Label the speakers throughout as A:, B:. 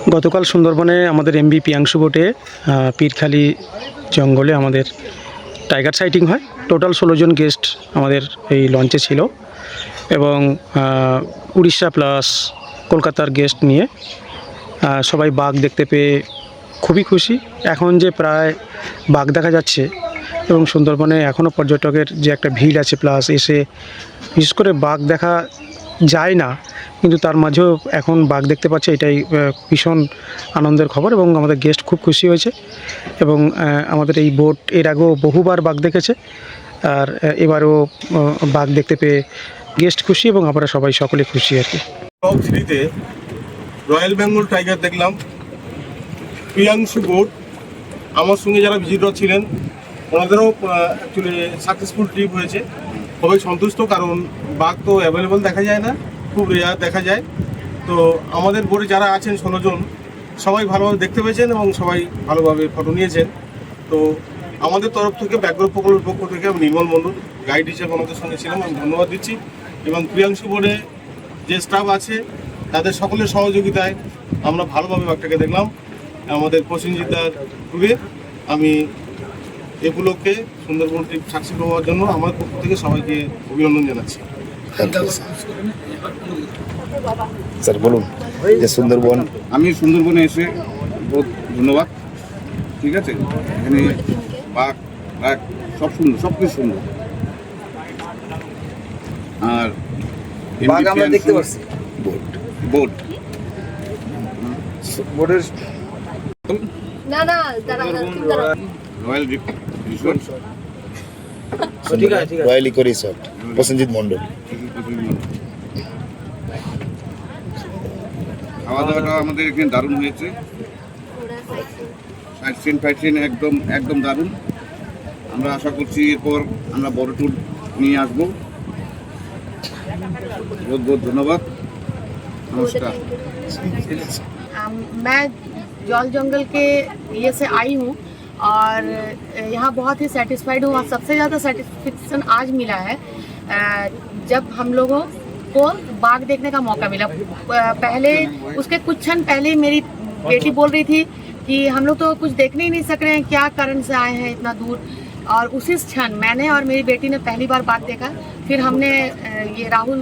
A: গতকাল সুন্দরবনে আমাদের এমবি পিয়াংশু বোটে পীরখালি জঙ্গলে আমাদের টাইগার সাইটিং হয়। টোটাল 16 জন গেস্ট আমাদের এই লঞ্চে ছিল এবং উড়িষ্যা প্লাস কলকাতার গেস্ট নিয়ে সবাই বাঘ দেখতে পেয়ে খুবই খুশি। এখন যে প্রায় বাঘ দেখা যাচ্ছে এবং সুন্দরবনে এখনও পর্যটকের যে একটা ভিড় আছে, প্লাস এসে বিশেষ করে বাঘ দেখা যায় না কিন্তু তার মাঝেও এখন বাঘ দেখতে পাচ্ছে, এটাই ভীষণ আনন্দের খবর এবং আমাদের গেস্ট খুব খুশি হয়েছে। এবং আমাদের এই বোট এর আগেও বহুবার বাঘ দেখেছে, আর এবারও বাঘ দেখতে পেয়ে গেস্ট খুশি এবং আমরা সবাই সকলে খুশি আর কি।
B: থ্রিতে রয়্যাল বেঙ্গল টাইগার দেখলাম, প্রিয়াংশু বোট, আমার সঙ্গে যারা ভিজিটর ছিলেন ওনাদেরও অ্যাকচুয়ালি সাকসেসফুল ট্রিপ হয়েছে। সবাই সন্তুষ্ট, কারণ বাঘ তো অ্যাভেলেবল দেখা যায় না, খুব রেয়ার দেখা যায়। তো আমাদের বোটে যারা আছেন 16 জন সবাই ভালোভাবে দেখতে পেয়েছেন এবং সবাই ভালোভাবে ফটো নিয়েছেন। তো আমাদের তরফ থেকে ব্যাঘ্র প্রকল্পের পক্ষ থেকে আমি নির্মল মণ্ডল গাইড হিসেবে আমাদের সঙ্গে ছিলাম, আমি ধন্যবাদ দিচ্ছি। এবং প্রিয়াংশু বোর্ডে যে স্টাফ আছে তাদের সকলের সহযোগিতায় আমরা ভালোভাবে বাঘটাকে দেখলাম। আমাদের প্রসেনজিতার গ্রুপে আমি এগুলোকে সুন্দরবন ট্রিপ সাকসেসফুল হওয়ার জন্য আমার পক্ষ থেকে সবাইকে অভিনন্দন জানাচ্ছি।
C: স্যার বলুন যে সুন্দরবন,
D: আমি সুন্দরবনে এসে বহুত ধন্যবাদ। ঠিক আছে, এখানে বাঘ বাঘ সব সুন্দর, সব কিছু সুন্দর। আর
C: বাঘ আমরা দেখতে পাচ্ছি।
D: বোট বোট
C: বোটের
E: না না
D: royal resort,
C: royal eco resort, Prosenjit Mondal.
D: খাওয়া দাওয়াটা আমাদের এখানে দারুণ হয়েছে। সাইট সিন একদম একদম দারুণ। আমরা আশা করছি এরপর আমরা বড় ট্যুর নিয়ে আসবো। बहुत बहुत धन्यवाद, नमस्कार।
E: मैं जॉल जंगल के ये से आई हूँ और यहाँ बहुत ही सेटिस्फाइड हूँ। सबसे ज़्यादा सेटिस्फेक्शन आज मिला है जब हम लोगों को बाघ देखने का मौका मिला। पहले उसके कुछ क्षण पहले मेरी बेटी बोल रही थी कि हम लोग तो कुछ देखने ही नहीं सक रहे हैं, क्या कारण से आए हैं इतना दूर। और उसी क्षण मैंने और मेरी बेटी ने पहली बार बाघ देखा। फिर हमने ये राहुल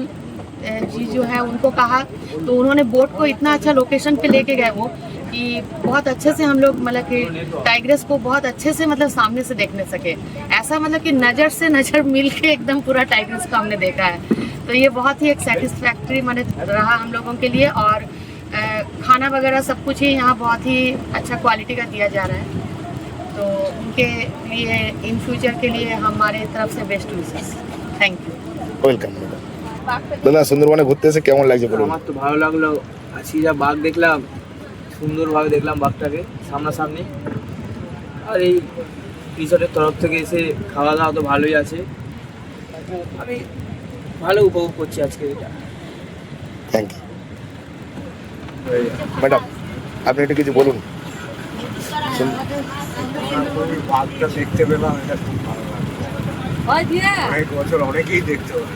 E: जी जो है उनको कहा, तो उन्होंने बोट को इतना अच्छा लोकेशन पे लेके गए वो कि बहुत अच्छे से हम लोग मतलब कि टाइग्रेस को बहुत अच्छे से मतलब सामने से देखने सके। ऐसा मतलब कि नज़र से नज़र मिल के एकदम पूरा टाइग्रेस को हमने देखा है। तो ये बहुत ही एक सेटिस्फैक्ट्री मतलब रहा हम लोगों के लिए। और खाना वगैरह सब कुछ ही यहाँ बहुत ही अच्छा क्वालिटी का दिया जा रहा है। तो उनके लिए इन फ्यूचर के लिए हमारे तरफ से best wishes. Thank you.
C: Welcome দাদা। সুন্দরবনে ঘুরতে এসে কেমন লাগছে বলুন?
F: আমার তো ভালো লাগলো, আজকে যা বাঘ দেখলাম, সুন্দরভাবে দেখলাম বাঘটাকে সামনাসামনি। আর এই রিসর্টের তরফ থেকে এসে খাওয়া দাওয়া তো ভালোই আছে, আমি ভালো উপভোগ করছি আজকে এটা।
C: থ্যাংক ইউ ম্যাডাম, আপনি একটু কিছু বলুন।
D: বাঘটা দেখতে পেলাম, এটা খুব ভালো লাগলো। অনেক বছর অনেকেই দেখতে পারে।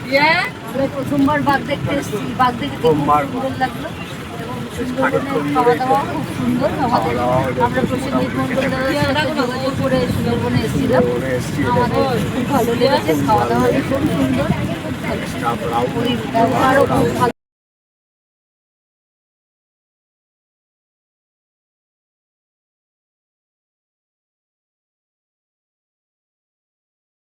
E: প্রথমবার বাঘ দেখতে এসেছি, বাঘ দেখে খুব সুন্দর লাগলো এবং সুন্দরবনের খাওয়া দাওয়া খুব সুন্দর। আমাদের আমরা প্রসেনজিৎ মণ্ডলের সাথে যোগাযোগ করে সুন্দরবনে এসেছিলাম, আমাদের খুব ভালো লেগেছে। খাওয়া দাওয়া খুব সুন্দর, ব্যবহারও খুব ভালো।